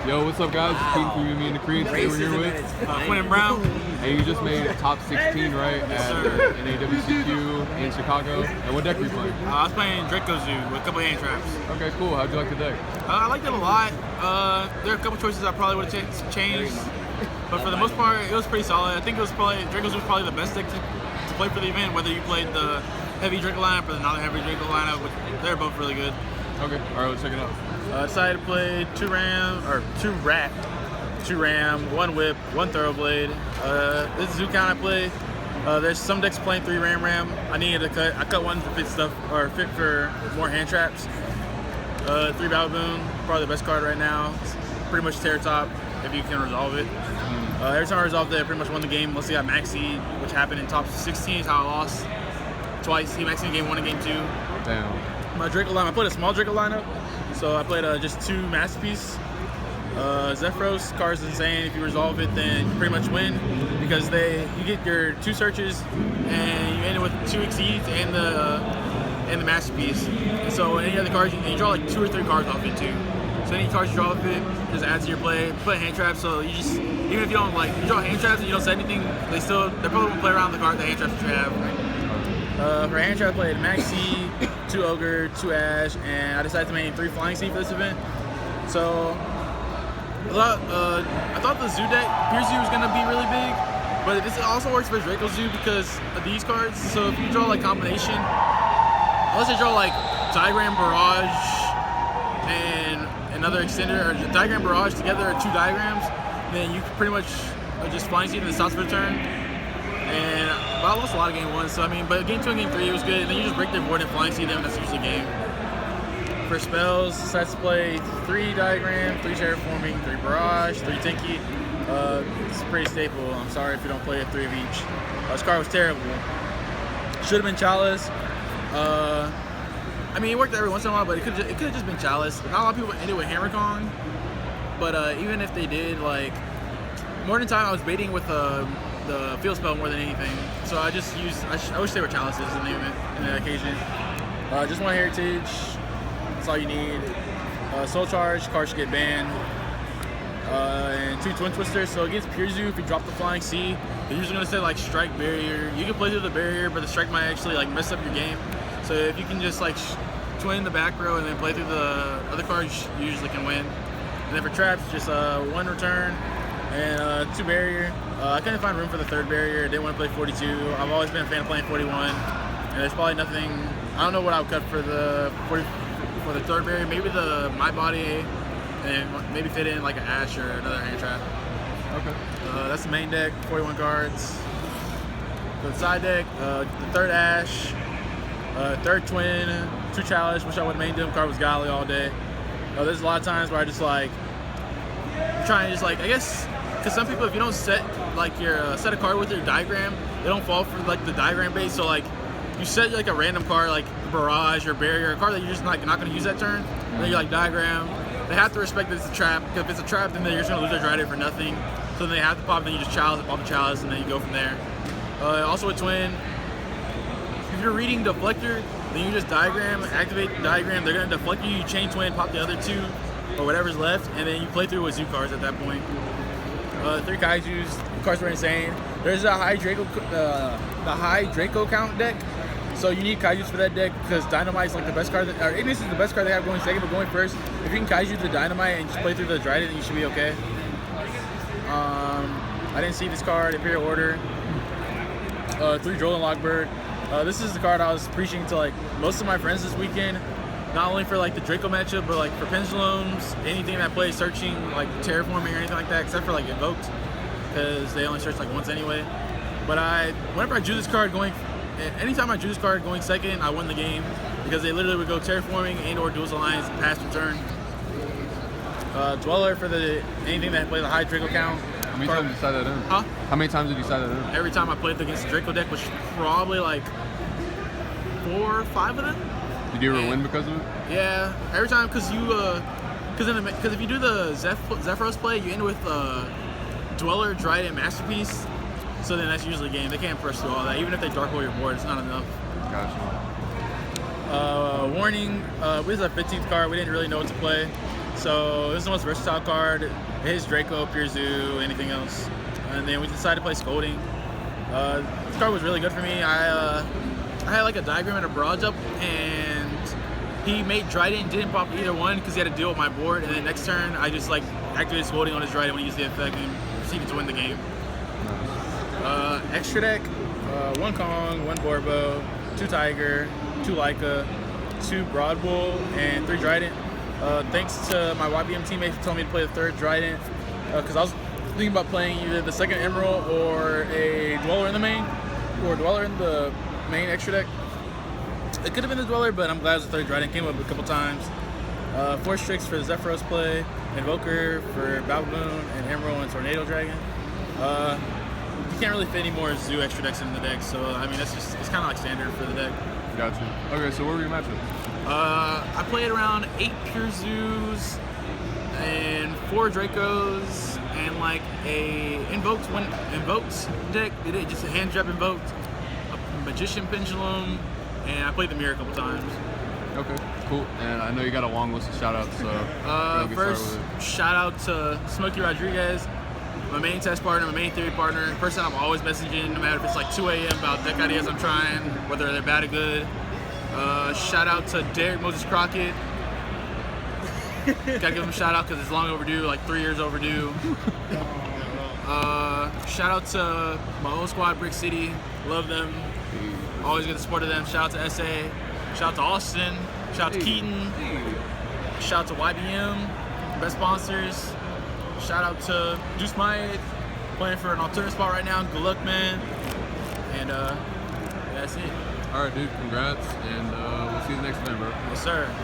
Yo, what's up, guys? It's Quinton from Me and the Creeds. Today we're here with Quinton Brown. And you just made top 16, right, at NAWCQ in Chicago. And what deck were you playing? I was playing Draco Zoo with a couple of hand traps. Okay, cool. How'd you like the deck? I liked it a lot. There are a couple choices I probably would have changed, but for the most part, it was pretty solid. I think it was probably Draco Zoo was probably the best deck to play for the event, whether you played the heavy Draco lineup or the non-heavy Draco lineup. They're both really good. Okay, all right, let's check it out. I decided to play 2 rat, 2 ram, 1 whip, 1 thoroughblade. This is Zoo count I play. There's some decks playing 3 ram. I needed to cut. I cut 1 to fit stuff or fit for more hand traps. 3 Baboon, probably the best card right now. It's pretty much tear top if you can resolve it. Every time I resolved it, I pretty much won the game. Unless he got maxi, which happened in top 16 is how I lost twice. He maxed in game 1 and game 2. Damn. My Draco lineup, I played a small Draco lineup, so I played just 2 Masterpiece. Zephyros card's insane. If you resolve it, then you pretty much win because you get your 2 searches and you end it with 2 exceeds and the Masterpiece. And so any other cards, you draw like 2 or 3 cards off it too. So any cards you draw off it just adds to your play. Put hand traps, so you just even if you don't you draw hand traps and you don't set anything, they probably won't play around the hand traps that you have. For hand trap, I played Maxi, 2 Ogre, 2 Ash, and I decided to main 3 Flying Sea for this event. So I thought the Zoodiac Pure Zoo was gonna be really big, but this also works for Draco Zoo because of these cards. So if you draw like combination, unless you draw like Diagram Barrage and another extender, or Diagram Barrage together, or 2 diagrams, then you can pretty much just Flying Sea in the stops for the turn. But I lost a lot of game 1, so I mean, but game 2 and game 3 it was good, and then you just break their board and Flying Sea them, that's usually the game. For spells, decided to play 3 Diagram, 3 Terraforming, 3 Barrage, 3 Tinky. It's pretty staple. I'm sorry if you don't play 3 of each. This card was terrible. Should have been Chalice. I mean, it worked every once in a while, but it could have just been Chalice. Not a lot of people ended with Hammer Kong, but even if they did, like, more than time I was baiting with the field spell more than anything. So I just used, I wish they were Chalices in the occasion. Just 1 Heritage, that's all you need. Soul Charge, cards should get banned. And 2 Twin Twisters. So against Pure Zoo, if you drop the Flying Sea, they're usually gonna say like Strike Barrier. You can play through the barrier, but the Strike might actually like mess up your game. So if you can just like twin the back row and then play through the other cards, you usually can win. And then for traps, just 1 return and 2 barrier. I couldn't find room for the 3rd barrier. I didn't want to play 42. I've always been a fan of playing 41. And there's probably nothing, I don't know what I would cut for the 3rd barrier. Maybe the My Body, and maybe fit in like an Ash or another hand trap. Okay. That's the main deck, 41 cards. For the side deck, the 3rd Ash, 3rd Twin, 2 Challenge, which I would have mained them. Card was Golly all day. There's a lot of times where I just like, try and just like, I guess, because some people, if you don't set like your set a card with your diagram, they don't fall for like the diagram base. So like you set like a random card like Barrage or Barrier, a card that you're just like not going to use that turn, and then you're like diagram. They have to respect that it's a trap, because if it's a trap, then they're just going to lose their Dryad for nothing. So then they have to pop, then you just Chalice, pop the Chalice, and then you go from there. Also a Twin, if you're reading Deflector, then you just diagram, activate the diagram, they're going to deflect you, you chain Twin, pop the other 2, or whatever's left, and then you play through with Zoo cards at that point. 3 Kaijus, the cards were insane. There's a high Draco, the high Draco count deck, so you need Kaijus for that deck because Dynamite is like the best card, or Ignis is the best card they have going second, but going first, if you can Kaiju the Dynamite and just play through the Dryad, then you should be okay. I didn't see this card, Imperial Order, 3 Droll and Lockbird. This is the card I was preaching to like most of my friends this weekend. Not only for like the Draco matchup, but like for Pendulums, anything that plays searching, like Terraforming or anything like that, except for like Invoked, because they only search like once anyway. But whenever I drew this card anytime I drew this card going second, I won the game, because they literally would go Terraforming and or Duels Alliance, pass return. Dweller for anything that plays a high Draco count. How many times did you decide that in? Huh? How many times did you decide that in? Every time I played against the Draco deck, which probably like 4 or 5 of them. Did you ever win because of it? Yeah, every time, because if you do the Zephyros play, you end with Dweller, Dryad, and Masterpiece. So then that's usually a game. They can't press through all that. Even if they dark hole your board, it's not enough. Gotcha. Warning, this is our 15th card. We didn't really know what to play. So this is the most versatile card. It hits Draco, Pure Zoo, anything else. And then we decided to play Scolding. This card was really good for me. I had like a diagram and a barrage up, and he made Dryden, didn't pop either one because he had to deal with my board. And then next turn, I just like activated Scolding on his Dryden when he used the effect and proceeded to win the game. Extra deck, 1 Kong, 1 Borbo, 2 Tiger, 2 Laika, 2 Broadbull, and 3 Dryden. Thanks to my YBM teammate who told me to play the 3rd Dryden, because I was thinking about playing either the 2nd Emerald or a Dweller in the main, or a Dweller in the main extra deck. It could have been the Dweller, but I'm glad it was the 3rd Dryden. Came up a couple times. 4 Strix for the Zephyros play, Invoker for Baboon and Emerald and Tornado Dragon. You can't really fit any more Zoo extra decks in the deck, so I mean it's kind of like standard for the deck. Gotcha. Okay, so what were your matchups? I played around 8 Pure Zoos and 4 Dracos and like a invoked deck. It just a hand trap invoked, a Magician Pendulum, and I played the Mirror a couple times. Okay, cool. And I know you got a long list of shout outs, so first shout out to Smokey Rodriguez, my main test partner, my main theory partner, person I'm always messaging, no matter if it's like 2 a.m. about deck ideas I'm trying, whether they're bad or good. Shout out to Derek Moses Crockett. Gotta give him a shout out because it's long overdue, like 3 years overdue. Shout out to my old squad, Brick City. Love them. Always get the support of them. Shout out to SA. Shout out to Austin. Shout out to Quinton. Shout out to YBM. Best sponsors. Shout out to Juice Mayed, playing for an alternate spot right now. Good luck, man. And that's it. All right, dude. Congrats, and we'll see you next time, bro. Yes, sir.